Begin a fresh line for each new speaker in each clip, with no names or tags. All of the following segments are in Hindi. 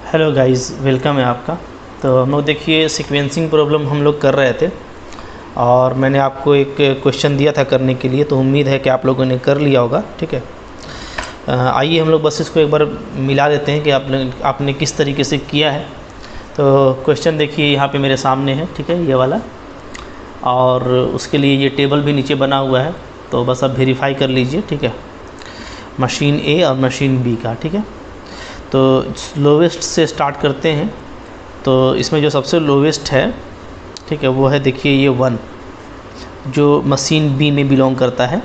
हेलो गाइस, वेलकम है आपका। तो हम लोग देखिए सीक्वेंसिंग प्रॉब्लम हम लोग कर रहे थे और मैंने आपको एक क्वेश्चन दिया था करने के लिए, तो उम्मीद है कि आप लोगों ने कर लिया होगा। ठीक है, आइए हम लोग बस इसको एक बार मिला देते हैं कि आपने किस तरीके से किया है। तो क्वेश्चन देखिए यहाँ पे मेरे सामने है, ठीक है, ये वाला, और उसके लिए ये टेबल भी नीचे बना हुआ है। तो बस आप वेरीफाई कर लीजिए, ठीक है, मशीन ए और मशीन बी का। ठीक है, तो लोवेस्ट से स्टार्ट करते हैं। तो इसमें जो सबसे लोवेस्ट है, ठीक है, वो है देखिए ये 1, जो मशीन बी में बिलोंग करता है।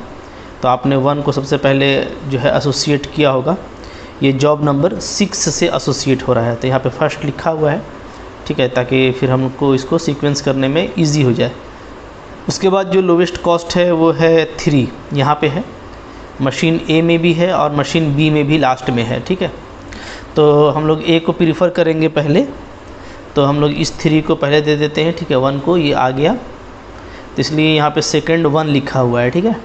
तो आपने 1 को सबसे पहले जो है एसोसिएट किया होगा। ये जॉब नंबर 6 से एसोसिएट हो रहा है, तो यहाँ पे फर्स्ट लिखा हुआ है, ठीक है, ताकि फिर हमको इसको सीक्वेंस करने में इजी हो जाए। उसके बाद जो लोवेस्ट कॉस्ट है वो है 3, यहाँ पे है, मशीन ए में भी है और मशीन बी में भी लास्ट में है। ठीक है, तो हम लोग ए को प्रीफर करेंगे पहले, तो हम लोग इस 3 को पहले दे देते हैं। ठीक है, 1 को, ये आ गया, तो इसलिए यहाँ पे सेकंड 1 लिखा हुआ है। ठीक है,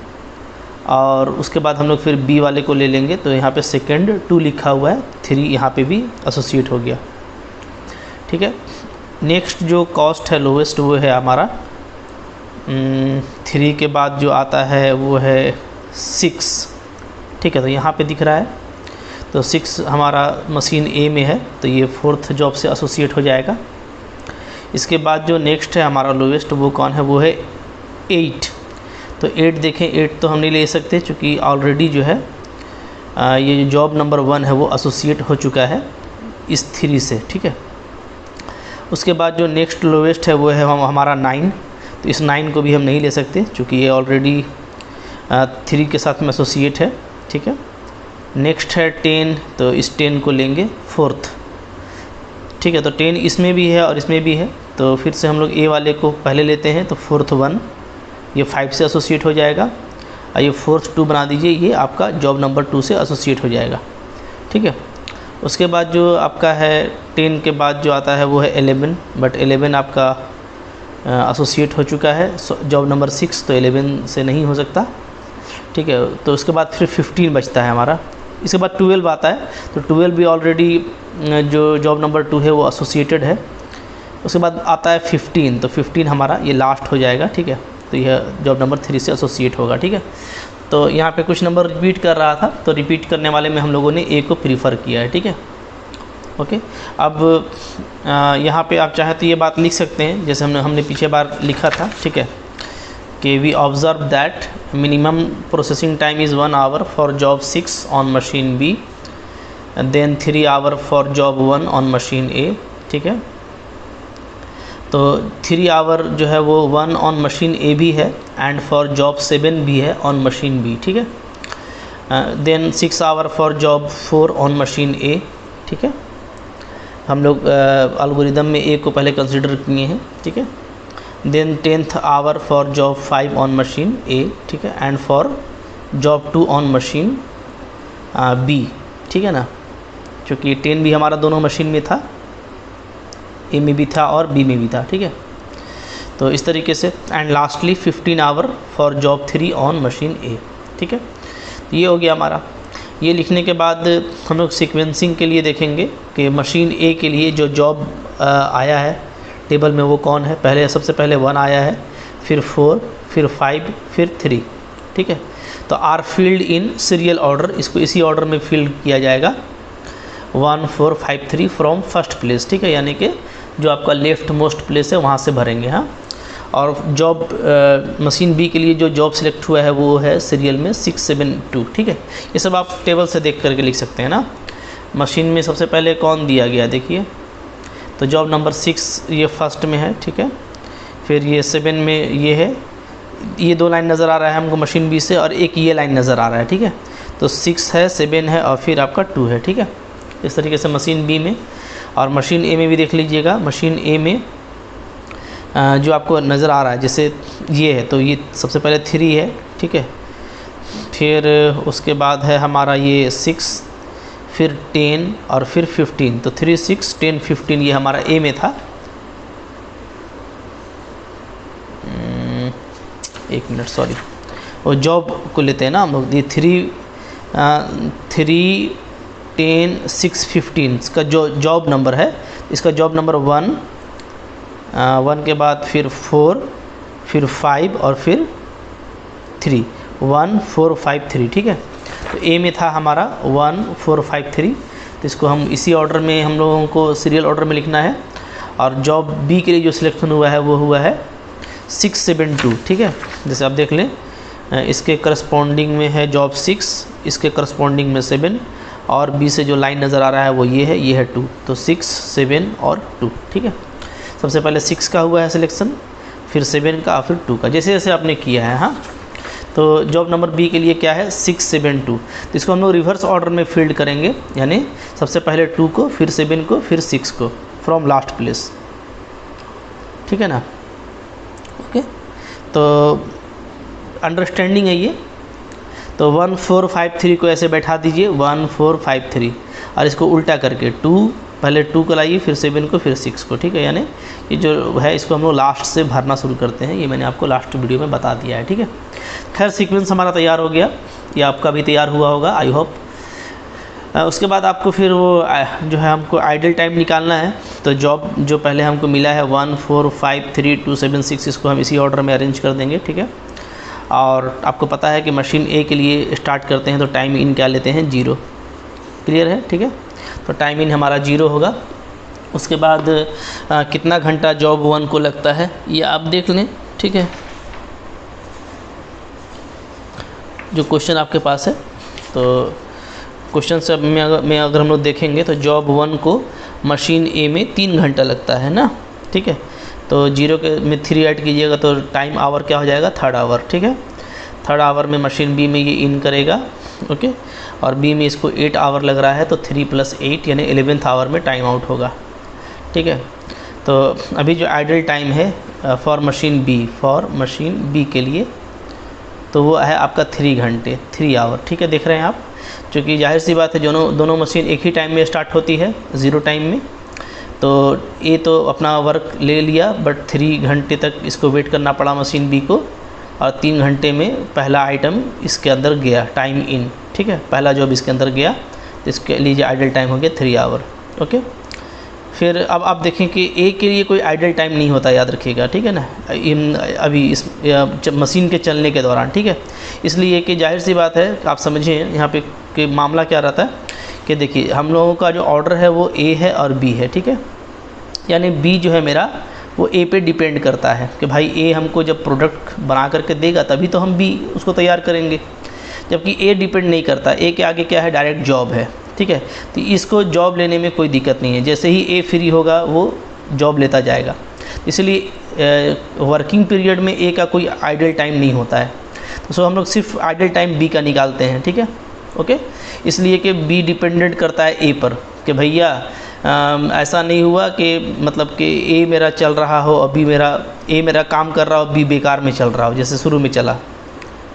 और उसके बाद हम लोग फिर बी वाले को ले लेंगे, तो यहाँ पे सेकंड 2 लिखा हुआ है, 3 यहाँ पे भी एसोसिएट हो गया। ठीक है, नेक्स्ट जो कॉस्ट है लोवेस्ट वो है हमारा 3 के बाद जो आता है वो है 6। ठीक है, तो यहाँ पे दिख रहा है, तो 6 हमारा मशीन ए में है, तो ये 4th जॉब से एसोसिएट हो जाएगा। इसके बाद जो नेक्स्ट है हमारा लोवेस्ट, वो कौन है, वो है 8। तो 8 देखें, 8 तो हम नहीं ले सकते क्योंकि ऑलरेडी जो है ये जो जॉब नंबर 1 है वो एसोसिएट हो चुका है इस 3 से। ठीक है, उसके बाद जो नेक्स्ट लोवेस्ट है वो है हमारा 9। तो इस 9 को भी हम नहीं ले सकते क्योंकि ये ऑलरेडी 3 के साथ में एसोसिएट है। ठीक है, नेक्स्ट है 10, तो इस 10 को लेंगे 4th। ठीक है, तो 10 इसमें भी है और इसमें भी है, तो फिर से हम लोग ए वाले को पहले लेते हैं, तो 4th 1 ये 5 से एसोसिएट हो जाएगा, और ये 4th 2 बना दीजिए, ये आपका जॉब नंबर 2 से एसोसिएट हो जाएगा। ठीक है, उसके बाद जो आपका है 10 के बाद जो आता है वो है 11, बट 11 आपका एसोसिएट हो चुका है जॉब नंबर 6, तो 11 से नहीं हो सकता। ठीक है, तो उसके बाद फिर 15 बचता है हमारा। इसके बाद 12 आता है, तो 12 भी ऑलरेडी जो जॉब नंबर 2 है वो एसोसिएटेड है। उसके बाद आता है 15, तो 15 हमारा ये लास्ट हो जाएगा। ठीक है, तो यह जॉब नंबर 3 से एसोसिएट होगा। ठीक है, तो यहाँ पे कुछ नंबर रिपीट कर रहा था, तो रिपीट करने वाले में हम लोगों ने ए को प्रीफर किया है। ठीक है, ओके। अब यहाँ पे आप चाहे तो ये बात लिख सकते हैं, जैसे हमने पीछे बार लिखा था। ठीक है, कि we observe that minimum processing time is 1 hour for job 6 on machine B, then 3 hour for job 1 on machine A. ठीक है, तो 3 आवर जो है वो 1 ऑन मशीन ए भी है एंड फॉर जॉब 7 भी है ऑन मशीन बी। ठीक है, then 6 hour for job 4 on machine A. ठीक है, हम लोग एल्गोरिदम में ए को पहले कंसिडर किए हैं। ठीक है, then 10th hour for job 5 on machine A. ठीक है, and for job 2 on machine B. ठीक है ना, क्योंकि 10 भी हमारा दोनों मशीन में था, ए में भी था और बी में भी था। ठीक है, तो इस तरीके से, and lastly 15 hour for job 3 on machine A. ठीक है, तो ये हो गया हमारा। ये लिखने के बाद हम लोग सीक्वेंसिंग के लिए देखेंगे कि मशीन ए के लिए जो जॉब आया है टेबल में वो कौन है। पहले सबसे पहले 1 आया है, फिर 4, फिर 5, फिर 3। ठीक है, तो are filled in serial order, इसको इसी ऑर्डर में फील्ड किया जाएगा 1 4 5 3 फ्रॉम फर्स्ट प्लेस। ठीक है, यानी कि जो आपका लेफ्ट मोस्ट प्लेस है वहाँ से भरेंगे। हाँ, और जॉब मशीन बी के लिए जो जॉब सिलेक्ट हुआ है वो है सीरियल में 6 7 2। ठीक है, ये सब आप टेबल से देख करके लिख सकते हैं ना। मशीन में सबसे पहले कौन दिया गया देखिए, तो जॉब नंबर 6 ये फर्स्ट में है। ठीक है, फिर ये 7 में ये है, ये 2 लाइन नज़र आ रहा है हमको मशीन बी से, और एक ये लाइन नज़र आ रहा है। ठीक है, तो 6 है, 7 है, और फिर आपका 2 है। ठीक है, इस तरीके से मशीन बी में। और मशीन ए में भी देख लीजिएगा, मशीन ए में जो आपको नज़र आ रहा है, जैसे ये है, तो ये सबसे पहले 3 है। ठीक है, फिर उसके बाद है हमारा ये 6, फिर 10 और फिर 15। तो 3 6 10 15 ये हमारा ए में था। एक मिनट, सॉरी, वो जॉब को लेते हैं ना हम लोग। ये 3 10/6/15 इसका जो जॉब नंबर है, इसका जॉब नंबर 1 के बाद फिर 4, फिर 5 और फिर 3, 1 4 5 3, ठीक है। तो ए में था हमारा 1 4 5 3, तो इसको हम इसी ऑर्डर में हम लोगों को सीरियल ऑर्डर में लिखना है। और जॉब बी के लिए जो सिलेक्शन हुआ है वो हुआ है 6 7 2, ठीक है। जैसे आप देख लें, इसके करस्पॉन्डिंग में है जॉब 6, इसके करस्पॉन्डिंग में 7, और बी से जो लाइन नज़र आ रहा है वो ये है 2, तो 6 7 और 2, ठीक है। सबसे पहले 6 का हुआ है सिलेक्शन, फिर 7 का, फिर 2 का, जैसे जैसे आपने किया है। हाँ, तो जॉब नंबर बी के लिए क्या है 6 7 2, तो इसको हम लोग रिवर्स ऑर्डर में फील्ड करेंगे, यानी सबसे पहले 2 को, फिर 7 को, फिर 6 को, फ्रॉम लास्ट प्लेस, ठीक है ना। ओके, तो अंडरस्टैंडिंग है ये। तो 1 4 5 3 को ऐसे बैठा दीजिए, 1 4 5 3, और इसको उल्टा करके 2, पहले 2 को लाइए, फिर 7 को, फिर 6 को, ठीक है। यानी ये जो है इसको हम लोग लास्ट से भरना शुरू करते हैं, ये मैंने आपको लास्ट वीडियो में बता दिया है, ठीक है। खैर, सीक्वेंस हमारा तैयार हो गया, ये आपका भी तैयार हुआ होगा, आई होप। उसके बाद आपको फिर वो जो है हमको आइडल टाइम निकालना है। तो जॉब जो पहले हमको मिला है 1 4 5 3 2 7 6, इसको हम इसी ऑर्डर में अरेंज कर देंगे, ठीक है। और आपको पता है कि मशीन ए के लिए स्टार्ट करते हैं तो टाइम इन क्या लेते हैं 0, क्लियर है, ठीक है। तो टाइम इन हमारा 0 होगा। उसके बाद कितना घंटा जॉब 1 को लगता है ये आप देख लें, ठीक है। जो क्वेश्चन आपके पास है, तो क्वेश्चन से में अगर हम लोग देखेंगे तो जॉब 1 को मशीन ए में 3 घंटा लगता है ना, ठीक है। तो 0 के में 3 ऐड कीजिएगा तो टाइम आवर क्या हो जाएगा, 3rd आवर, ठीक है। 3rd आवर में मशीन बी में ये इन करेगा, ओके। और बी में इसको 8 आवर लग रहा है, तो 3 + 8 यानी 11th आवर में टाइम आउट होगा, ठीक है। तो अभी जो आइडल टाइम है फॉर मशीन बी के लिए, तो वो है आपका 3 घंटे, 3 आवर, ठीक है। देख रहे हैं आप, क्योंकि जाहिर सी बात है दोनों मशीन एक ही टाइम में स्टार्ट होती है, 0 टाइम में। तो ये तो अपना वर्क ले लिया, बट 3 घंटे तक इसको वेट करना पड़ा मशीन बी को, और 3 घंटे में पहला आइटम इसके अंदर गया, टाइम इन, ठीक है। पहला जॉब इसके अंदर गया, तो इसके लिए आइडल टाइम हो गया 3 आवर, ओके। फिर अब आप देखें कि ए के लिए कोई आइडल टाइम नहीं होता, याद रखिएगा, ठीक है ना, अभी इस मशीन के चलने के दौरान, ठीक है। इसलिए कि जाहिर सी बात है, आप समझिए यहाँ पे कि मामला क्या रहता है कि देखिए हम लोगों का जो ऑर्डर है वो ए है और बी है, ठीक है। यानी बी जो है मेरा वो ए पे डिपेंड करता है कि भाई ए हमको जब प्रोडक्ट बना करके देगा तभी तो हम बी उसको तैयार करेंगे, जबकि ए डिपेंड नहीं करता। ए के आगे क्या है, डायरेक्ट जॉब है, ठीक है। तो इसको जॉब लेने में कोई दिक्कत नहीं है, जैसे ही ए फ्री होगा वो जॉब लेता जाएगा। इसलिए वर्किंग पीरियड में ए का कोई आइडल टाइम नहीं होता है, तो सो हम लोग सिर्फ आइडल टाइम बी का निकालते हैं, ठीक है, ओके। इसलिए कि बी डिपेंडेंट करता है ए पर, कि भैया ऐसा नहीं हुआ कि मतलब कि ए मेरा चल रहा हो और ए मेरा काम कर रहा हो, बी बेकार में चल रहा हो, जैसे शुरू में चला,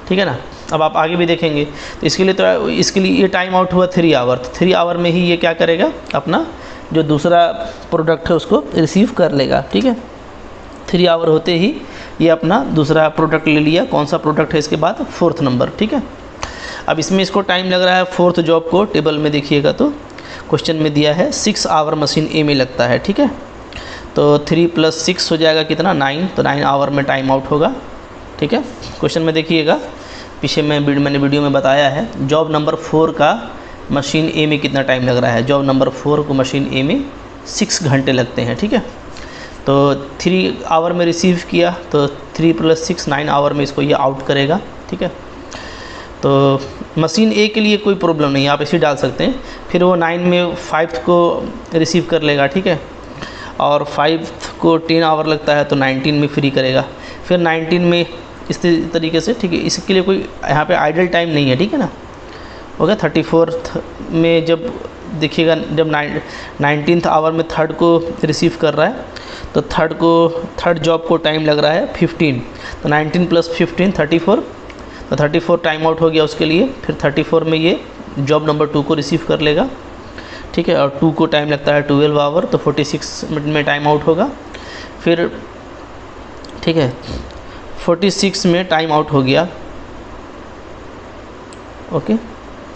ठीक है ना। अब आप आगे भी देखेंगे, तो इसके लिए ये टाइम आउट हुआ 3 आवर, तो 3 आवर में ही ये क्या करेगा, अपना जो दूसरा प्रोडक्ट है उसको रिसीव कर लेगा, ठीक है। 3 आवर होते ही ये अपना दूसरा प्रोडक्ट ले लिया। कौन सा प्रोडक्ट है इसके बाद, 4th नंबर, ठीक है। अब इसमें इसको टाइम लग रहा है 4th जॉब को, टेबल में देखिएगा तो क्वेश्चन में दिया है 6 आवर मशीन ए में लगता है, ठीक है। तो 3 + 6 हो जाएगा कितना, 9, तो 9 आवर में टाइम आउट होगा, ठीक है। क्वेश्चन में देखिएगा, पीछे मैंने वीडियो में बताया है, जॉब नंबर 4 का मशीन ए में कितना टाइम लग रहा है। जॉब नंबर 4 को मशीन ए में 6 घंटे लगते हैं, ठीक है। तो 3 आवर में रिसीव किया, तो 3 + 6 9 आवर में इसको ये आउट करेगा, ठीक है। तो मशीन ए के लिए कोई प्रॉब्लम नहीं है, आप इसे डाल सकते हैं। फिर वो 9 में 5th को रिसीव कर लेगा, ठीक है। और 5th को 10 आवर लगता है, तो 19 में फ्री करेगा। फिर 19 में इस तरीके से, ठीक है। इसके लिए कोई यहाँ पे आइडल टाइम नहीं है, ठीक है ना। हो गया 34th में, जब देखिएगा जब 19th आवर में 3rd को रिसीव कर रहा है, तो 3rd जॉब को टाइम लग रहा है 15, तो 19 + 15 34, तो 34 टाइम आउट हो गया उसके लिए। फिर 34 में ये जॉब नंबर 2 को रिसीव कर लेगा, ठीक है। और 2 को टाइम लगता है 12 आवर, तो 46 मिनट में टाइम आउट होगा। फिर ठीक है 46 में टाइम आउट हो गया, ओके।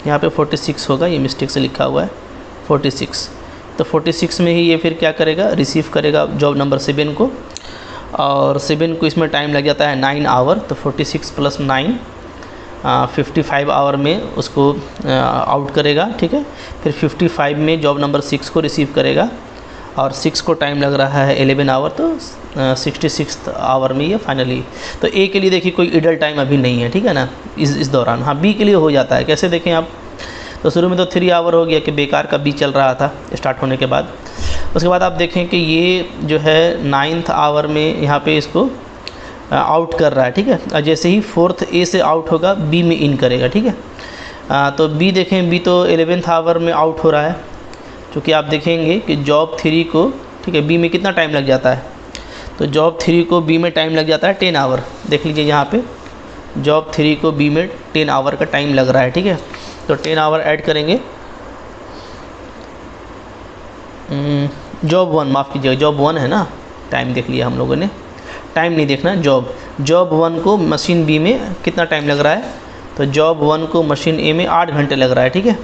यहाँ पे 46 होगा, ये मिस्टेक से लिखा हुआ है 46। तो 46 में ही ये फिर क्या करेगा, रिसीव करेगा जॉब नंबर 7 को, और 7 को इसमें टाइम लग जाता है 9 आवर। तो 46 + 9 55 आवर में उसको आउट करेगा, ठीक है। फिर 55 में जॉब नंबर 6 को रिसीव करेगा, और 6 को टाइम लग रहा है 11 आवर, तो 66 आवर में ये फाइनली। तो ए के लिए देखिए कोई इडल टाइम अभी नहीं है, ठीक है ना, इस दौरान। हाँ, बी के लिए हो जाता है। कैसे देखें आप, तो शुरू में तो 3 आवर हो गया कि बेकार का बी चल रहा था स्टार्ट होने के बाद। उसके बाद आप देखें कि ये जो है 9th आवर में यहाँ पे इसको आउट कर रहा है, ठीक है। और जैसे ही 4th ए से आउट होगा बी में इन करेगा, ठीक है। तो बी देखें, बी तो 11th आवर में आउट हो रहा है, क्योंकि आप देखेंगे कि जॉब 3 को, ठीक है, बी में कितना टाइम लग जाता है, तो जॉब 3 को बी में टाइम लग जाता है 10 आवर। देख लीजिए यहाँ पे जॉब 3 को बी में 10 आवर का टाइम लग रहा है, ठीक है। तो 10 आवर ऐड करेंगे, जॉब 1, माफ़ कीजिएगा, जॉब 1 है ना, टाइम देख लिया हम लोगों ने, टाइम नहीं देखना, जॉब 1 को मशीन बी में कितना टाइम लग रहा है, तो जॉब 1 को मशीन ए में 8 घंटे लग रहा है, ठीक है।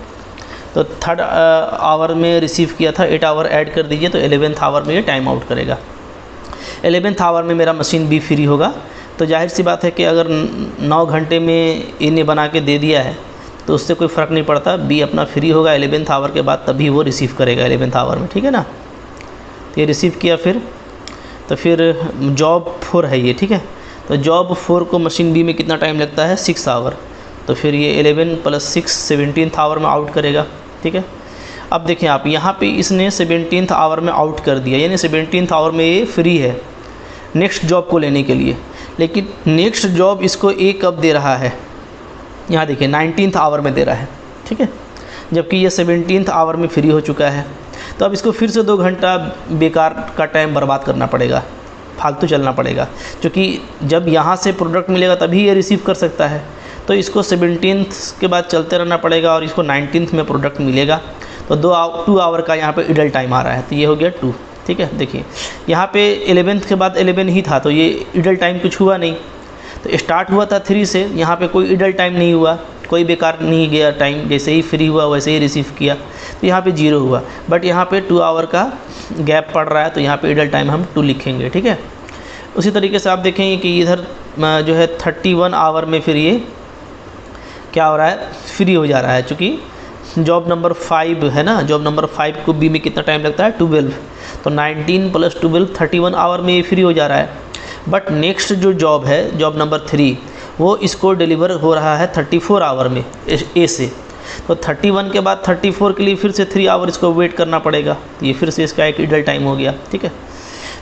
तो 3rd आवर में रिसीव किया था, 8 आवर ऐड कर दीजिए, तो 11th आवर में ये टाइम आउट करेगा। 11th आवर में मेरा मशीन बी फ्री होगा। तो जाहिर सी बात है कि अगर 9 घंटे में ए ने बना के दे दिया है तो उससे कोई फ़र्क नहीं पड़ता, बी अपना फ्री होगा 11th आवर के बाद, तभी वो रिसीव करेगा 11th आवर में, ठीक है ना। तो ये रिसीव किया, फिर जॉब 4 है ये, ठीक है। तो जॉब 4 को मशीन बी में कितना टाइम लगता है, 6 आवर। तो फिर ये 11 + 6 17th आवर में आउट करेगा, ठीक है। अब देखें आप, यहाँ पे इसने 17th आवर में आउट कर दिया, यानी 17th आवर में ये फ्री है नेक्स्ट जॉब को लेने के लिए। लेकिन नेक्स्ट जॉब इसको ए कब दे रहा है, यहाँ देखिए 19th आवर में दे रहा है, ठीक है, जबकि ये 17th आवर में फ्री हो चुका है। तो अब इसको फिर से 2 घंटा बेकार का टाइम बर्बाद करना पड़ेगा, फालतू चलना पड़ेगा, क्योंकि जब यहाँ से प्रोडक्ट मिलेगा तभी ये रिसीव कर सकता है। तो इसको 17th के बाद चलते रहना पड़ेगा, और इसको 19th में प्रोडक्ट मिलेगा। तो 2 आवर का यहाँ पे इडल टाइम आ रहा है, तो ये हो गया 2, ठीक है। देखिए यहाँ पे 11th के बाद 11 ही था, तो ये इडल टाइम कुछ हुआ नहीं। तो स्टार्ट हुआ था 3 से, यहाँ पे कोई इडल टाइम नहीं हुआ, कोई बेकार नहीं गया टाइम, जैसे ही फ्री हुआ वैसे ही रिसीव किया, तो यहाँ पे 0 हुआ। बट यहाँ पे 2 आवर का गैप पड़ रहा है, तो यहाँ पे इडल टाइम हम 2 लिखेंगे, ठीक है। उसी तरीके से आप देखेंगे कि इधर जो है 31 आवर में फिर ये क्या हो रहा है, फ्री हो जा रहा है, चूँकि जॉब नंबर 5 है ना, जॉब नंबर 5 को बी में कितना टाइम लगता है, 12। तो 19 + 12 31 आवर में ये फ्री हो जा रहा है। बट नेक्स्ट जो जॉब है, जॉब नंबर 3, वो इसको डिलीवर हो रहा है 34 आवर में ए से। तो 31 के बाद 34 के लिए फिर से 3 आवर इसको वेट करना पड़ेगा, तो ये फिर से इसका एक इडल टाइम हो गया, ठीक है।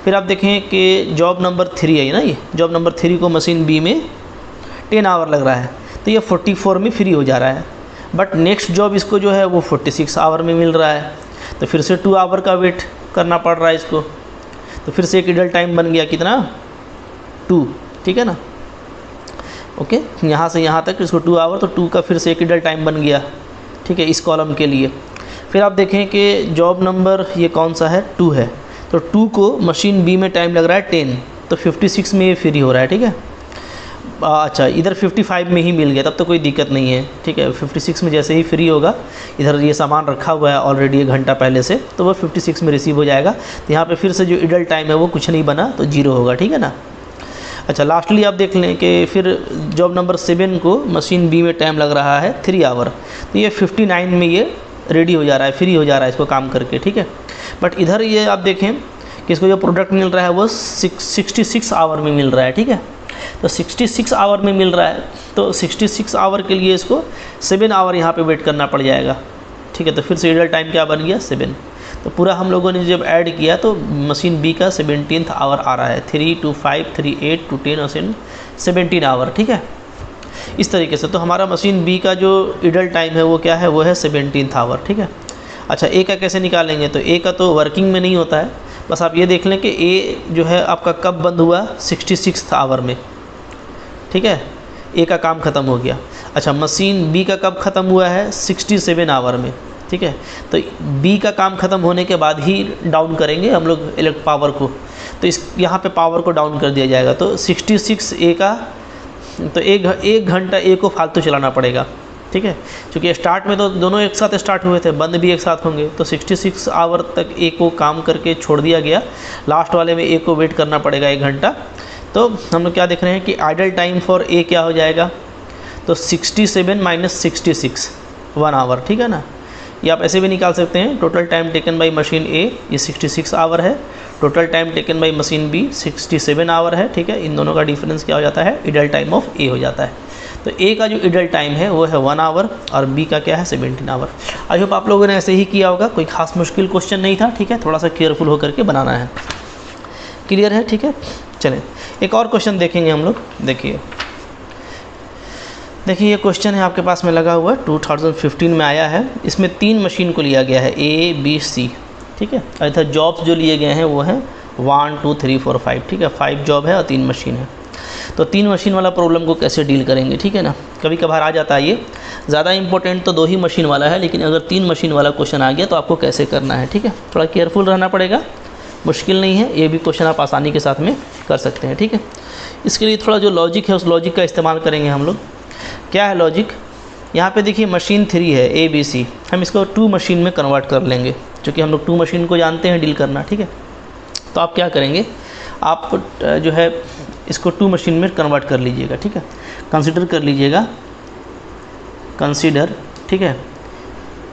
फिर आप देखें कि जॉब नंबर 3 है ना, ये जॉब नंबर 3 को मशीन बी में 10 आवर लग रहा है, तो ये 44 में फ्री हो जा रहा है। बट नेक्स्ट जॉब इसको जो है वो 46 आवर में मिल रहा है, तो फिर से 2 आवर का वेट करना पड़ रहा है इसको। तो फिर से एक इडल टाइम बन गया कितना, 2, ठीक है ना। ओके, यहाँ से यहाँ तक इसको 2 आवर, तो 2 का फिर से एक इडल टाइम बन गया, ठीक है, इस कॉलम के लिए। फिर आप देखें कि जॉब नंबर ये कौन सा है, 2 है। तो 2 को मशीन बी में टाइम लग रहा है 10, तो 56 में ये फ्री हो रहा है, ठीक है। अच्छा, इधर 55 में ही मिल गया, तब तो कोई दिक्कत नहीं है, ठीक है। 56 में जैसे ही फ्री होगा, इधर ये सामान रखा हुआ है ऑलरेडी 1 घंटा पहले से, तो वो 56 में रिसीव हो जाएगा। तो यहाँ पे फिर से जो इडल टाइम है वो कुछ नहीं बना, तो 0 होगा, ठीक है ना। अच्छा, लास्टली आप देख लें कि फिर जॉब नंबर 7 को मशीन बी में टाइम लग रहा है 3 आवर, तो ये 59 में ये रेडी हो जा रहा है, फ्री हो जा रहा है इसको काम करके, ठीक है। बट इधर ये आप देखें कि इसको जो प्रोडक्ट मिल रहा है वो 66 आवर में मिल रहा है, ठीक है। तो 66 आवर में मिल रहा है, तो 66 आवर के लिए इसको 7 आवर यहाँ पे वेट करना पड़ जाएगा, ठीक है। तो फिर से इडल टाइम क्या बन गया, 7। तो पूरा हम लोगों ने जब ऐड किया तो मशीन बी का 17th आवर आ रहा है, 3 to 5 3 8 to 10 और 17 आवर, ठीक है। इस तरीके से तो हमारा मशीन बी का जो इडल टाइम है वो क्या है, वो है 17th आवर, ठीक है। अच्छा, ए का कैसे निकालेंगे, तो ए का तो वर्किंग में नहीं होता है, बस आप ये देख लें कि ए जो है आपका कब बंद हुआ, 66 आवर में, ठीक है। ए का काम ख़त्म हो गया। अच्छा, मशीन बी का कब ख़त्म हुआ है, 67 आवर में, ठीक है। तो बी का काम ख़त्म होने के बाद ही डाउन करेंगे हम लोग इलेक्ट्रिक पावर को, तो इस यहाँ पे पावर को डाउन कर दिया जाएगा। तो 66 ए का, तो एक घंटा ए को फालतू चलाना पड़ेगा, ठीक है, क्योंकि स्टार्ट में तो दोनों एक साथ स्टार्ट हुए थे, बंद भी एक साथ होंगे, तो 66 आवर तक ए को काम करके छोड़ दिया गया, लास्ट वाले में ए को वेट करना पड़ेगा 1 घंटा। तो हम लोग क्या देख रहे हैं कि आइडल टाइम फॉर ए क्या हो जाएगा, तो 67 माइनस 66 1 आवर, ठीक है ना। ये आप ऐसे भी निकाल सकते हैं, total time taken by machine A ये 66 आवर है, total time taken by machine B 67 hour है, ठीक है। इन दोनों का डिफरेंस क्या हो जाता है, इडल टाइम ऑफ ए हो जाता है। तो ए का जो इडल टाइम है वो है 1 आवर और बी का क्या है 17 आवर। आई होप आप लोगों ने ऐसे ही किया होगा, कोई खास मुश्किल क्वेश्चन नहीं था, ठीक है। थोड़ा सा केयरफुल होकर के बनाना है, क्लियर है, ठीक है। चलें एक और क्वेश्चन देखेंगे हम लोग। देखिए ये क्वेश्चन है आपके पास में लगा हुआ, 2015 में आया है। इसमें 3 मशीन को लिया गया है, ए बी सी, ठीक है। और इधर जॉब्स जो लिए गए हैं वो हैं 1 2 3 4 5, ठीक है। 5 जॉब है और 3 मशीन है। तो 3 मशीन वाला प्रॉब्लम को कैसे डील करेंगे, ठीक है ना। कभी कभार आ जाता है, ये ज़्यादा इंपॉर्टेंट तो 2 ही मशीन वाला है, लेकिन अगर 3 मशीन वाला क्वेश्चन आ गया तो आपको कैसे करना है, ठीक है। थोड़ा केयरफुल रहना पड़ेगा, मुश्किल नहीं है, ये भी क्वेश्चन आप आसानी के साथ में कर सकते हैं, ठीक है। इसके लिए थोड़ा जो लॉजिक है उस लॉजिक का इस्तेमाल करेंगे हम लोग। क्या है लॉजिक, यहाँ पे देखिए मशीन 3 है ए बी सी, हम इसको 2 मशीन में कन्वर्ट कर लेंगे, क्योंकि हम लोग 2 मशीन को जानते हैं डील करना, ठीक है। तो आप क्या करेंगे, आप जो है इसको 2 मशीन में कन्वर्ट कर लीजिएगा, ठीक है। कंसीडर कर लीजिएगा, कंसीडर, ठीक है।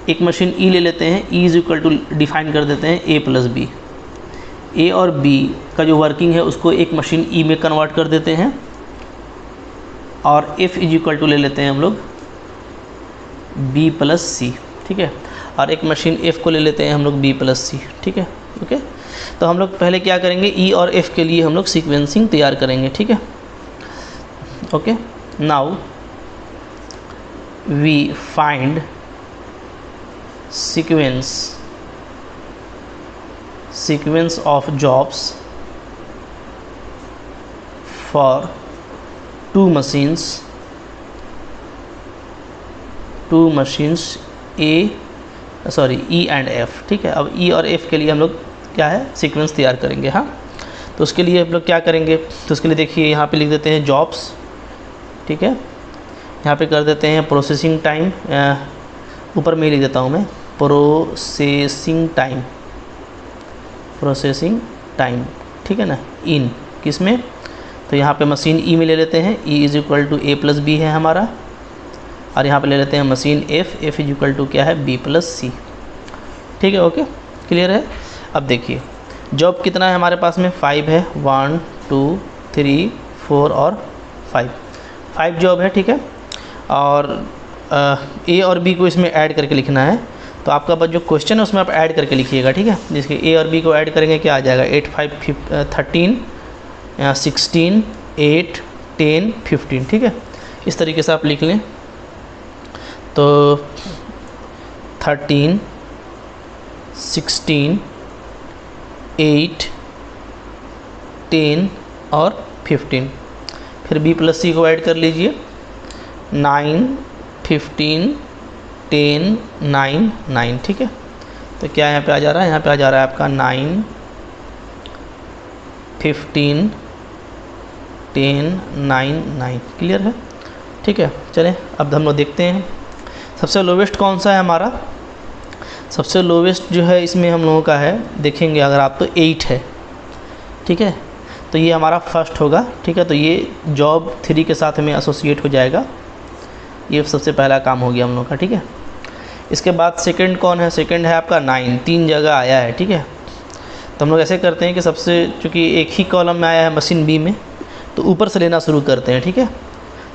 एक मशीन ई ले लेते हैं, E is equal to define कर देते हैं ए प्लस बी। ए और बी का जो वर्किंग है उसको एक मशीन ई में कन्वर्ट कर देते हैं, और एफ इज इक्वल टू ले लेते हैं हम लोग बी प्लस सी, ठीक है। और एक मशीन एफ को ले लेते हैं हम लोग बी प्लस सी, ठीक है, ओके। तो हम लोग पहले क्या करेंगे, ई और एफ के लिए हम लोग सीक्वेंसिंग तैयार करेंगे, ठीक है, okay. Now we find sequence of jobs for 2 machines E and F, ठीक है। अब ई और एफ के लिए हम लोग क्या है सीक्वेंस तैयार करेंगे, हाँ। तो उसके लिए हम लोग क्या करेंगे, तो उसके लिए देखिए यहाँ पे लिख देते हैं जॉब्स, ठीक है। यहाँ पे कर देते हैं प्रोसेसिंग टाइम, ऊपर में लिख देता हूँ मैं प्रोसेसिंग टाइम, ठीक है ना, इन किस में, तो यहाँ पे मशीन ई में ले लेते हैं, E is equal to A plus B है हमारा, और यहाँ पे ले लेते हैं machine F, F is equal to क्या है बी प्लस सी, ठीक है, ओके, क्लियर है। अब देखिए जॉब कितना है हमारे पास में, 5 है, 1 2 3 4 और 5 जॉब है, ठीक है। और ए और बी को इसमें ऐड करके लिखना है, तो आपका बस जो क्वेश्चन है उसमें आप ऐड करके लिखिएगा, ठीक है। जिसके ए और बी को ऐड करेंगे क्या आ जाएगा, 8 5 13 16 8 10 15, ठीक है। इस तरीके से आप लिख लें, तो 13 16 8 10 और 15, फिर बी प्लस सी को ऐड कर लीजिए, 9 15 10 9 9, ठीक है। तो क्या यहाँ पे आ जा रहा है, यहाँ पे आ जा रहा है आपका 9 15 10 9 9, क्लियर है, ठीक है। चलें अब हम लोग देखते हैं सबसे लोवेस्ट कौन सा है हमारा। सबसे लोवेस्ट जो है इसमें हम लोगों का है, देखेंगे अगर आप तो 8 है, ठीक है। तो ये हमारा फर्स्ट होगा, ठीक है। तो ये जॉब 3 के साथ में एसोसिएट हो जाएगा, ये सबसे पहला काम हो गया हम लोग का, ठीक है। इसके बाद सेकंड कौन है, सेकंड है आपका 9, 3 जगह आया है, ठीक है। तो हम लोग ऐसे करते हैं कि सबसे, चूँकि एक ही कॉलम में आया है मशीन बी में, तो ऊपर से लेना शुरू करते हैं, ठीक है।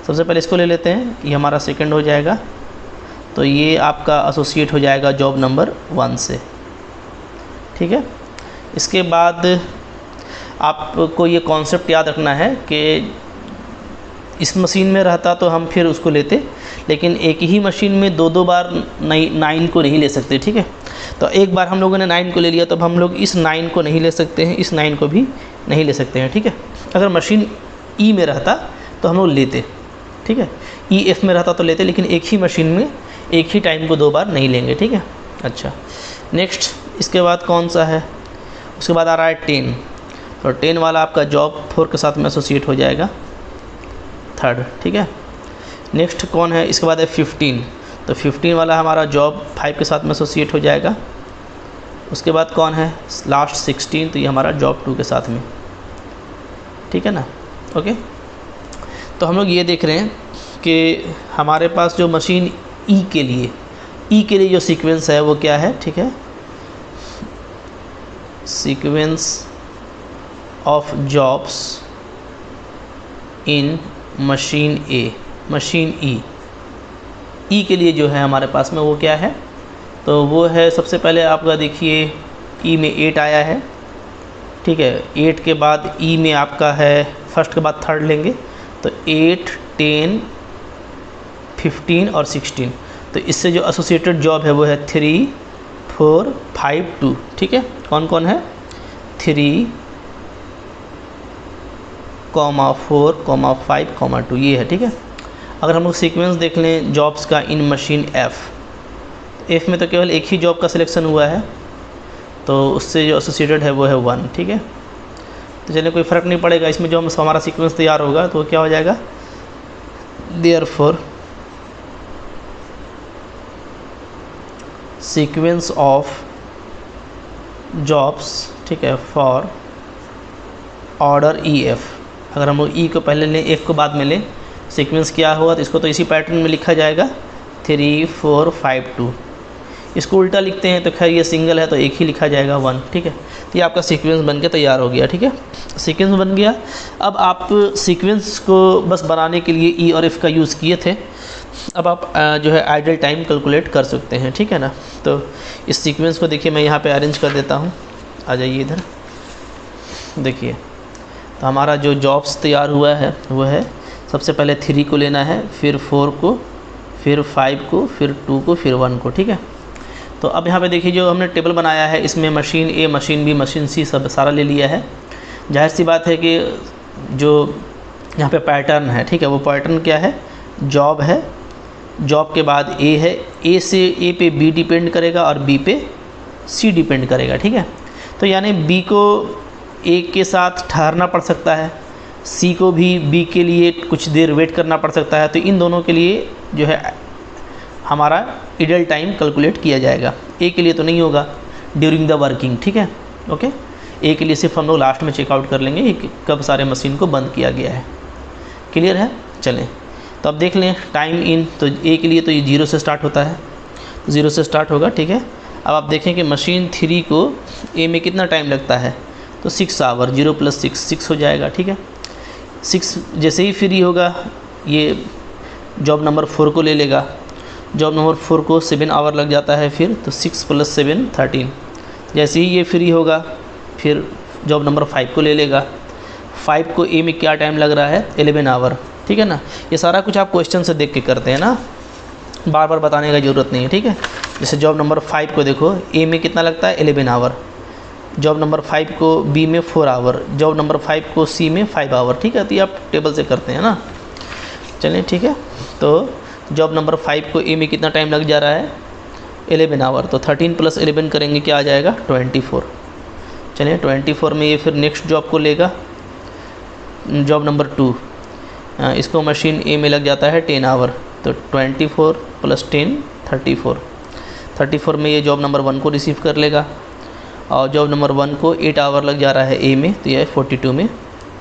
सबसे पहले इसको ले लेते हैं, ये हमारा सेकंड हो जाएगा, तो ये आपका एसोसिएट हो जाएगा जॉब नंबर 1 से, ठीक है। इसके बाद आपको ये कॉन्सेप्ट याद रखना है कि इस मशीन में रहता तो हम फिर उसको लेते, लेकिन एक ही मशीन में 2 बार 9 को नहीं ले सकते, ठीक है। तो एक बार हम लोगों ने 9 को ले लिया, तो हम लोग इस 9 को नहीं ले सकते हैं, इस 9 को भी नहीं ले सकते हैं, ठीक है। अगर मशीन ई में रहता तो हम लोग लेते, ठीक है। ई एफ में रहता तो लेते, लेकिन एक ही मशीन में एक ही टाइम को 2 बार नहीं लेंगे, ठीक है। अच्छा, नेक्स्ट इसके बाद कौन सा है, उसके बाद आ रहा है 10, तो 10 वाला आपका जॉब 4 के साथ में एसोसिएट हो जाएगा, थर्ड, ठीक है। नेक्स्ट कौन है, इसके बाद है 15, तो 15 वाला हमारा जॉब 5 के साथ में एसोसिएट हो जाएगा। उसके बाद कौन है लास्ट 16, तो ये हमारा जॉब 2 के साथ में, ठीक है ना। ओके, तो हम लोग ये देख रहे हैं कि हमारे पास जो मशीन ई के लिए जो सीक्वेंस है वो क्या है, ठीक है, sequence of jobs in machine A, machine E के लिए जो है हमारे पास में वो क्या है, तो वो है सबसे पहले आपका देखिए ई में 8 आया है, ठीक है। 8 के बाद ई में आपका है फर्स्ट के बाद थर्ड लेंगे तो 8, 10, 15 और 16, तो इससे जो एसोसिएटेड जॉब है वो है 3, 4, 5, 2, ठीक है। कौन कौन है 3, 4, 5, 2 ये है, ठीक है। अगर हम लोग सीक्वेंस देख लें जॉब्स का इन मशीन एफ़ में तो केवल एक ही जॉब का सिलेक्शन हुआ है, तो उससे जो एसोसिएटेड है वो है 1, ठीक है। तो चलिए कोई फ़र्क नहीं पड़ेगा, इसमें जो हमारा सीक्वेंस तैयार होगा तो क्या हो जाएगा, देयरफॉर सीक्वेंस ऑफ जॉब्स, ठीक है, फॉर ऑर्डर ई एफ। अगर हम लोग ई को पहले लें एफ को बाद में लें, सीक्वेंस क्या होगा, तो इसको तो इसी पैटर्न में लिखा जाएगा 3, 4, 5, 2। इसको उल्टा लिखते हैं तो खैर ये सिंगल है तो एक ही लिखा जाएगा 1, ठीक है। तो ये आपका सीक्वेंस बन के तैयार हो गया, ठीक है, सीक्वेंस बन गया। अब आप सीक्वेंस को बस बनाने के लिए ई और एफ का यूज़ किए थे, अब आप जो है आइडल टाइम कैलकुलेट कर सकते हैं, ठीक है ना। तो इस सीक्वेंस को देखिए मैं यहाँ पे अरेंज कर देता हूँ, आ जाइए इधर, देखिए तो हमारा जो जॉब्स तैयार हुआ है वो है सबसे पहले 3 को लेना है, फिर 4 को, फिर 5 को, फिर 2 को, फिर 1 को, ठीक है। तो अब यहाँ पे देखिए जो हमने टेबल बनाया है इसमें machine A, machine B, machine सी सब सारा ले लिया है। जाहिर सी बात है कि जो यहाँ पे पैटर्न है, ठीक है, वो पैटर्न क्या है, जॉब है, जॉब के बाद ए है, ए से ए पे बी डिपेंड करेगा और बी पे सी डिपेंड करेगा, ठीक है। तो यानी बी को ए के साथ ठहरना पड़ सकता है, सी को भी बी के लिए कुछ देर वेट करना पड़ सकता है, तो इन दोनों के लिए जो है हमारा आइडल टाइम कैलकुलेट किया जाएगा। ए के लिए तो नहीं होगा ड्यूरिंग द वर्किंग, ठीक है, ओके। ए के लिए सिर्फ हम लोग लास्ट में चेकआउट कर लेंगे कि कब सारे मशीन को बंद किया गया है, क्लियर है। चलें तो अब देख लें टाइम इन, तो ए के लिए तो ये 0 से स्टार्ट होता है, 0 से स्टार्ट होगा, ठीक है। अब आप देखें कि मशीन 3 को ए में कितना टाइम लगता है, तो 6 आवर, 0 + 6 6 हो जाएगा, ठीक है। 6 जैसे ही फ्री होगा ये जॉब नंबर 4 को ले लेगा, जॉब नंबर 4 को 7 आवर लग जाता है, फिर तो 6 + 7 13। जैसे ही ये फ्री होगा फिर जॉब नंबर 5 को ले लेगा, 5 को ए में क्या टाइम लग रहा है 11 आवर, ठीक है ना। ये सारा कुछ आप क्वेश्चन से देख के करते हैं ना, बार बार बताने का ज़रूरत नहीं है, ठीक है। जैसे जॉब नंबर 5 को देखो ए में कितना लगता है 11 आवर, जॉब नंबर 5 को बी में 4 आवर, जॉब नंबर 5 को सी में 5 आवर, ठीक है। तो ये आप टेबल से करते हैं ना, चलिए ठीक है। तो जॉब नंबर 5 को ए में कितना टाइम लग जा रहा है 11 आवर, तो 13 + 11 करेंगे क्या आ जाएगा 24। चलिए 24 में ये फिर नेक्स्ट जॉब को लेगा, जॉब नंबर 2, इसको मशीन ए में लग जाता है 10 आवर, तो 24 + 10 34। 34 में ये जॉब नंबर 1 को रिसीव कर लेगा और जॉब नंबर 1 को 8 आवर लग जा रहा है ए में, तो ये 42 में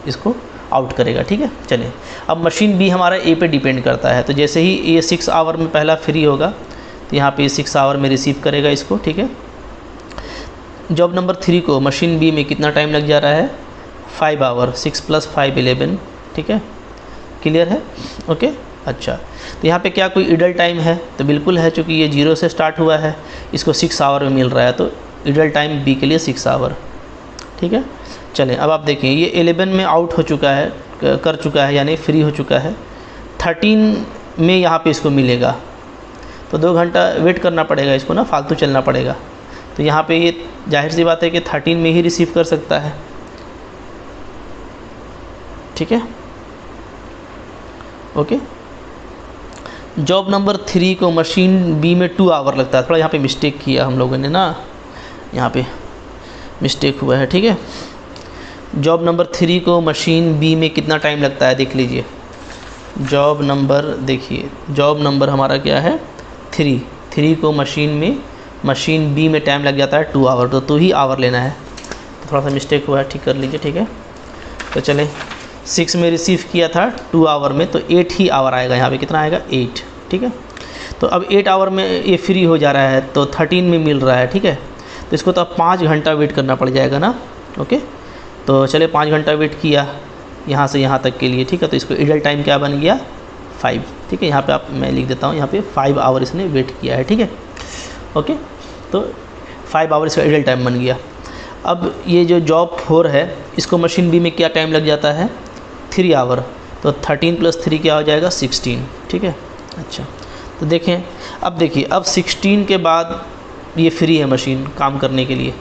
इसको आउट करेगा, ठीक है। चलिए अब मशीन बी हमारा ए पे डिपेंड करता है, तो जैसे ही ये 6 आवर में पहला फ्री होगा तो यहाँ पे 6 आवर में रिसीव करेगा इसको, ठीक है। जॉब नंबर 3 को मशीन बी में कितना टाइम लग जा रहा है 5 आवर, 6 + 5 11, ठीक है, क्लियर है, ओके। अच्छा तो यहाँ पे क्या कोई आइडल टाइम है, तो बिल्कुल है, चूँकि ये 0 से स्टार्ट हुआ है, इसको 6 आवर में मिल रहा है, तो आइडल टाइम बी के लिए 6 आवर, ठीक है। चलें अब आप देखें ये 11 में आउट हो चुका है, कर चुका है, यानी फ्री हो चुका है, 13 में यहाँ पे इसको मिलेगा, तो 2 घंटा वेट करना पड़ेगा इसको ना, फालतू चलना पड़ेगा। तो यहाँ पे ये जाहिर सी बात है कि 13 में ही रिसीव कर सकता है, ठीक है, ओके। जॉब नंबर 3 को मशीन बी में 2 आवर लगता है, थोड़ा यहाँ पे मिस्टेक किया हम लोगों ने ना, यहाँ पे मिस्टेक हुआ है, ठीक है। जॉब नंबर 3 को मशीन बी में कितना टाइम लगता है देख लीजिए, जॉब नंबर देखिए, जॉब नंबर हमारा क्या है 3 को मशीन बी में टाइम लग जाता है 2 आवर, तो 2 ही आवर लेना है। तो थोड़ा सा मिस्टेक हुआ है, ठीक कर लीजिए, ठीक है। तो चलें 6 में रिसीव किया था 2 आवर में, तो 8 ही आवर आएगा, यहाँ पे कितना आएगा 8, ठीक है। तो अब 8 आवर में ये फ्री हो जा रहा है, तो 13 में मिल रहा है, ठीक है। तो इसको तो अब 5 घंटा वेट करना पड़ जाएगा ना, ओके। तो चले 5 घंटा वेट किया यहाँ से यहाँ तक के लिए, ठीक है। तो इसको इडल टाइम क्या बन गया 5, ठीक है। यहाँ पे मैं लिख देता हूँ, यहाँ पे 5 आवर इसने वेट किया है, ठीक है, ओके। तो 5 आवर इसका इडल टाइम बन गया। अब ये जो जॉब 4 है, इसको मशीन बी में क्या टाइम लग जाता है 3 आवर, तो 13 + 3 क्या हो जाएगा 16, ठीक है। अच्छा, तो देखें, अब देखिए, अब 16 के बाद ये फ्री है मशीन काम करने के लिए,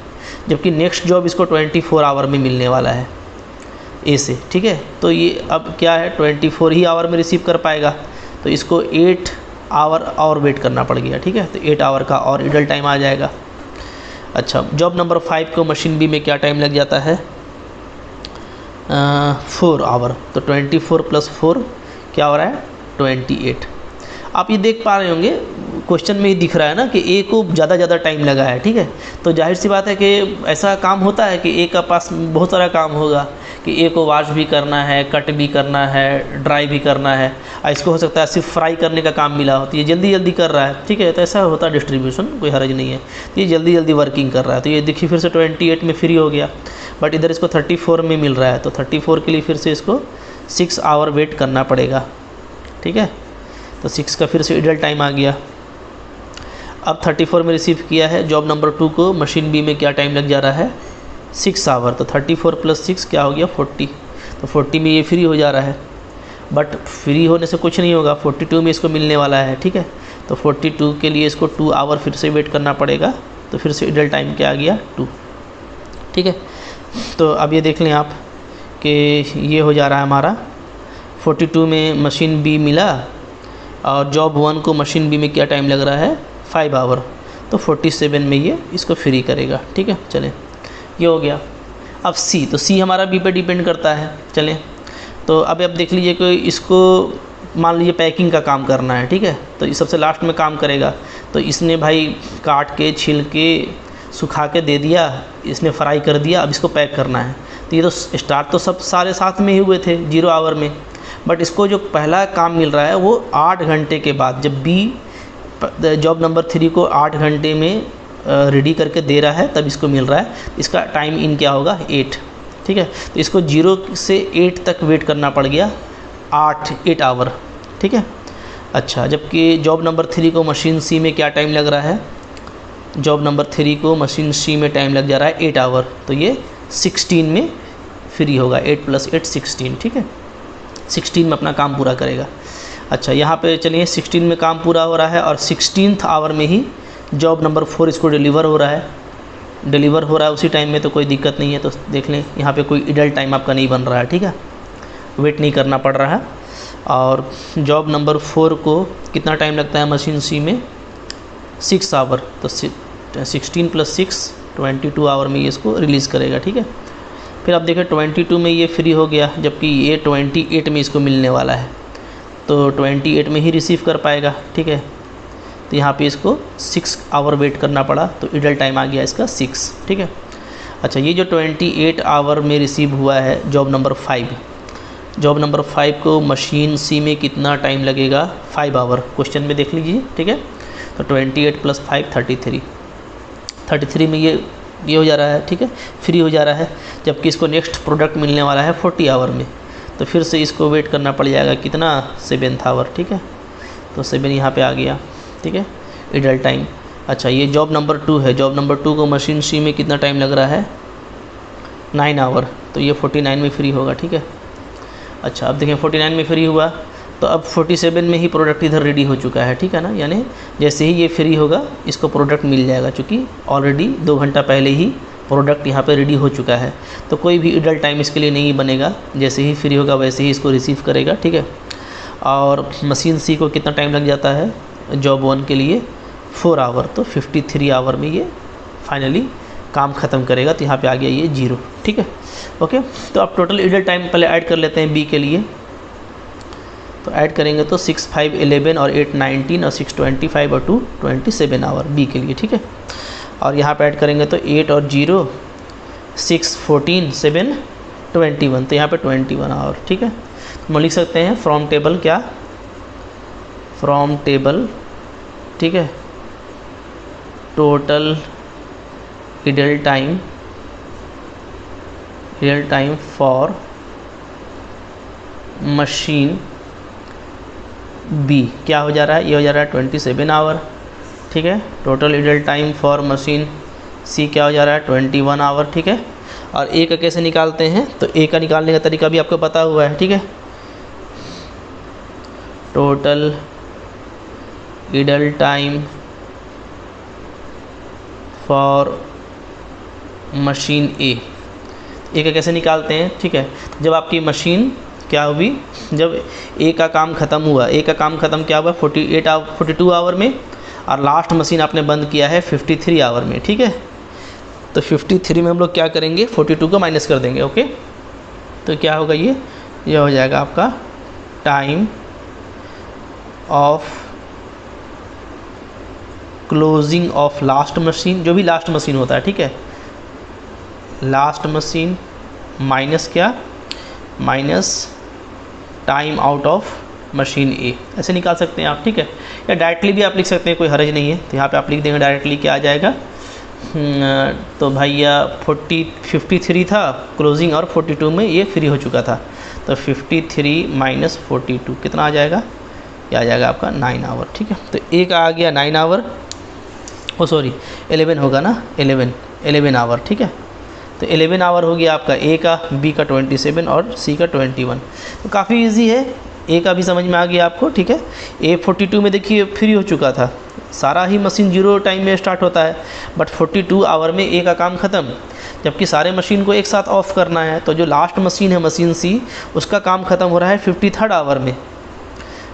जबकि नेक्स्ट जॉब इसको 24 आवर में मिलने वाला है ए से, ठीक है। तो ये अब क्या है 24 ही आवर में रिसीव कर पाएगा, तो इसको 8 आवर और वेट करना पड़ गया, ठीक है। तो 8 आवर का और इडल टाइम आ जाएगा। अच्छा, जॉब नंबर 5 को मशीन बी में क्या टाइम लग जाता है 4 आवर, तो 24 + 4 क्या हो रहा है 28। आप ये देख पा रहे होंगे, क्वेश्चन में ही दिख रहा है ना कि ए को ज़्यादा टाइम लगा है, ठीक है। तो जाहिर सी बात है कि ऐसा काम होता है कि ए का पास बहुत सारा काम होगा कि ए को वॉश भी करना है, कट भी करना है, ड्राई भी करना है, और इसको हो सकता है सिर्फ फ्राई करने का काम मिला हो, तो ये जल्दी कर रहा है, ठीक है। तो ऐसा होता है डिस्ट्रीब्यूशन, कोई हर्ज नहीं है। तो ये जल्दी वर्किंग कर रहा है, तो ये देखिए फिर से 28 में फ्री हो गया, बट इधर इसको 34 में मिल रहा है, तो 34 के लिए फिर से इसको 6 आवर वेट करना पड़ेगा, ठीक है। तो 6 का फिर से इडल टाइम आ गया। अब 34 में रिसीव किया है, जॉब नंबर 2 को मशीन बी में क्या टाइम लग जा रहा है 6 आवर, तो 34 + 6 क्या हो गया 40, तो 40 में ये फ्री हो जा रहा है। बट फ्री होने से कुछ नहीं होगा, 42 में इसको मिलने वाला है, ठीक है। तो 42 के लिए इसको 2 आवर फिर से वेट करना पड़ेगा, तो फिर से इडल टाइम क्या आ गया 2, ठीक है। तो अब ये देख लें आप कि ये हो जा रहा है हमारा 42 में मशीन बी मिला, और जॉब 1 को मशीन बी में क्या टाइम लग रहा है 5 आवर, तो 47 में ये इसको फ्री करेगा, ठीक है। चलें, ये हो गया। अब सी, तो सी हमारा बी पे डिपेंड करता है। चलें, तो अब आप देख लीजिए कि इसको मान लीजिए पैकिंग का काम करना है, ठीक है। तो ये सबसे लास्ट में काम करेगा, तो इसने भाई काट के छिल के सुखा के दे दिया, इसने फ्राई कर दिया, अब इसको पैक करना है। तो ये तो स्टार्ट तो सब सारे साथ में ही हुए थे 0 आवर में, बट इसको जो पहला काम मिल रहा है वो 8 घंटे के बाद, जब बी जॉब नंबर 3 को 8 घंटे में रेडी करके दे रहा है तब इसको मिल रहा है। इसका टाइम इन क्या होगा 8, ठीक है। तो इसको 0 से 8 तक वेट करना पड़ गया 8 आवर, ठीक है। अच्छा, जबकि जॉब नंबर 3 को मशीन सी में क्या टाइम लग रहा है, जॉब नंबर 3 को मशीन सी में टाइम लग जा रहा है 8 आवर, तो ये 16 में फ्री होगा, 8 + 8 16, ठीक है। 16 में अपना काम पूरा करेगा। अच्छा, यहाँ पे चलिए 16 में काम पूरा हो रहा है, और 16th आवर में ही जॉब नंबर 4 इसको डिलीवर हो रहा है उसी टाइम में, तो कोई दिक्कत नहीं है। तो देख लें यहाँ पे कोई इडल टाइम आपका नहीं बन रहा है, ठीक है, वेट नहीं करना पड़ रहा है। और जॉब नंबर 4 को कितना टाइम लगता है मशीन सी में 6 आवर, तो 16 + 6 22 आवर में ये इसको रिलीज़ करेगा, ठीक है। फिर आप देखें 22 में ये फ्री हो गया, जबकि ये 28 में इसको मिलने वाला है, तो 28 में ही रिसीव कर पाएगा, ठीक है। तो यहाँ पे इसको 6 आवर वेट करना पड़ा, तो इडल टाइम आ गया इसका 6, ठीक है। अच्छा, ये जो 28 आवर में रिसीव हुआ है जॉब नंबर 5, जॉब नंबर 5 को मशीन सी में कितना टाइम लगेगा 5 आवर, क्वेश्चन में देख लीजिए, ठीक है। तो 28 + 5 33 में ये हो जा रहा है, ठीक है, फ्री हो जा रहा है। जबकि इसको नेक्स्ट प्रोडक्ट मिलने वाला है 40 आवर में, तो फिर से इसको वेट करना पड़ जाएगा कितना 7th आवर, ठीक है। तो 7 यहाँ पे आ गया, ठीक है, इडल टाइम। अच्छा, ये जॉब नंबर 2 है, जॉब नंबर 2 को मशीन सी में कितना टाइम लग रहा है 9 आवर, तो ये 49 में फ्री होगा, ठीक है। अच्छा, अब देखें 49 में फ्री हुआ, तो अब 47 में ही प्रोडक्ट इधर रेडी हो चुका है, ठीक है ना। यानी जैसे ही ये फ्री होगा इसको प्रोडक्ट मिल जाएगा, चूँकि ऑलरेडी 2 घंटा पहले ही प्रोडक्ट यहाँ पे रेडी हो चुका है, तो कोई भी इडल टाइम इसके लिए नहीं बनेगा। जैसे ही फ्री होगा वैसे ही इसको रिसीव करेगा, ठीक है। और मशीन सी को कितना टाइम लग जाता है जॉब 1 के लिए 4 आवर, तो 53 आवर में ये फाइनली काम ख़त्म करेगा। तो यहाँ पे आ गया ये 0, ठीक है, ओके। तो अब टोटल इडल टाइम पहले ऐड कर लेते हैं बी के लिए। तो ऐड करेंगे तो 6 5 11 और 8 19 और 6 25 और 2 27 आवर बी के लिए, ठीक है। और यहाँ पे ऐड करेंगे तो 8 और 0 6 14 7 21, तो यहाँ पे 21 आवर, ठीक है। तो हम लिख सकते हैं फ्रॉम टेबल क्या, फ्रॉम टेबल, ठीक है, total idle time for machine B क्या हो जा रहा है, ये हो जा रहा है 27 आवर, ठीक है। Total idle time for machine C क्या हो जा रहा है 21 आवर, ठीक है। और ए का कैसे निकालते हैं, तो ए का निकालने का तरीका भी आपको पता हुआ है, ठीक है। Total idle time for machine A का कैसे निकालते हैं, ठीक है। जब आपकी मशीन क्या हुई, जब ए का काम ख़त्म हुआ, ए का काम ख़त्म क्या हुआ 42 आवर में, और लास्ट मशीन आपने बंद किया है 53 आवर में, ठीक है। तो 53 में हम लोग क्या करेंगे, 42 को माइनस कर देंगे, ओके। तो क्या होगा, ये हो जाएगा आपका time of closing of last machine, जो भी लास्ट मशीन होता है, ठीक है। लास्ट मशीन माइनस क्या, minus time out of machine A, ऐसे निकाल सकते हैं आप, ठीक है। या डायरेक्टली भी आप लिख सकते हैं, कोई हर्ज नहीं है। तो यहाँ पे आप लिख देंगे डायरेक्टली, क्या आ जाएगा, तो भैया 53 था क्लोजिंग और 42 में ये फ्री हो चुका था, तो 53 माइनस 42 कितना आ जाएगा, ये आ जाएगा आपका 9 आवर, ठीक है। तो ए का आ गया 9 आवर, ओ सॉरी 11 होगा ना, 11 आवर, ठीक है। तो 11 आवर हो गया आपका ए का, बी का 27 और सी का 21। तो काफ़ी इजी है, ए का भी समझ में आ गया आपको, ठीक है। ए 42 में देखिए फ्री हो चुका था, सारा ही मशीन 0 टाइम में स्टार्ट होता है, बट 42 आवर में ए का काम ख़त्म, जबकि सारे मशीन को एक साथ ऑफ करना है। तो जो लास्ट मशीन है मशीन सी, उसका काम ख़त्म हो रहा है 53rd आवर में।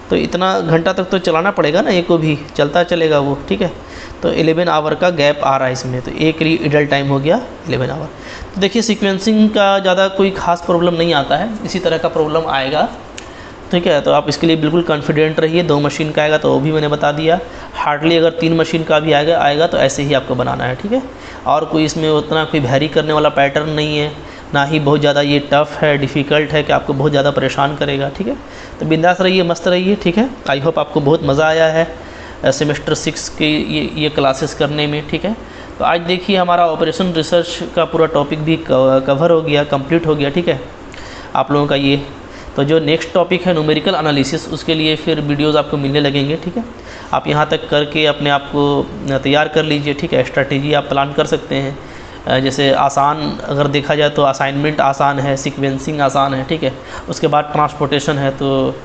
तो इतना घंटा तक तो चलाना पड़ेगा ना, ए को भी चलता चलेगा वो, ठीक है। तो 11 आवर का गैप आ रहा है इसमें, तो ए के लिए idle टाइम हो गया 11 आवर। तो देखिए सीक्वेंसिंग का ज़्यादा कोई खास प्रॉब्लम नहीं आता है, इसी तरह का प्रॉब्लम आएगा, ठीक है। तो आप इसके लिए बिल्कुल कॉन्फिडेंट रहिए। 2 मशीन का आएगा तो वो भी मैंने बता दिया, हार्डली अगर 3 मशीन का भी आएगा तो ऐसे ही आपको बनाना है, ठीक है। और कोई इसमें उतना कोई वैरी करने वाला पैटर्न नहीं है, ना ही बहुत ज़्यादा ये टफ़ है, डिफ़िकल्ट है कि आपको बहुत ज़्यादा परेशान करेगा, ठीक है। तो बिंदास रहिए, मस्त रहिए, ठीक है। आई होप आपको बहुत मज़ा आया है सेमेस्टर 6 के ये क्लासेस करने में, ठीक है। तो आज देखिए हमारा ऑपरेशन रिसर्च का पूरा टॉपिक भी कवर हो गया, कंप्लीट हो गया, ठीक है, आप लोगों का ये। तो जो नेक्स्ट टॉपिक है न्यूमेरिकल एनालिसिस, उसके लिए फिर वीडियोस आपको मिलने लगेंगे, ठीक है। आप यहाँ तक करके अपने आप को तैयार कर लीजिए, ठीक है। स्ट्रैटेजी आप प्लान कर सकते हैं, जैसे आसान अगर देखा जाए तो असाइनमेंट आसान है, सीक्वेंसिंग आसान है, ठीक है। उसके बाद ट्रांसपोर्टेशन है, तो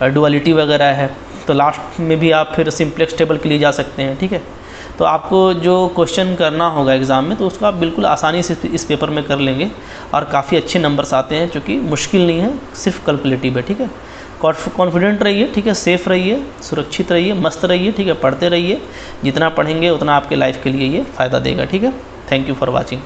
डुअलिटी वगैरह है, तो लास्ट में भी आप फिर सिंप्लेक्स टेबल के लिए जा सकते हैं, ठीक है। तो आपको जो क्वेश्चन करना होगा एग्ज़ाम में, तो उसको आप बिल्कुल आसानी से इस पेपर में कर लेंगे, और काफ़ी अच्छे नंबर्स आते हैं, क्योंकि मुश्किल नहीं है, सिर्फ कैलकुलेटिव है, ठीक है। कॉन्फिडेंट रहिए, ठीक है, सेफ़ रहिए, सुरक्षित रहिए, मस्त रहिए, ठीक है, पढ़ते रहिए। जितना पढ़ेंगे उतना आपके लाइफ के लिए ये फ़ायदा देगा, ठीक है। Thank you for watching.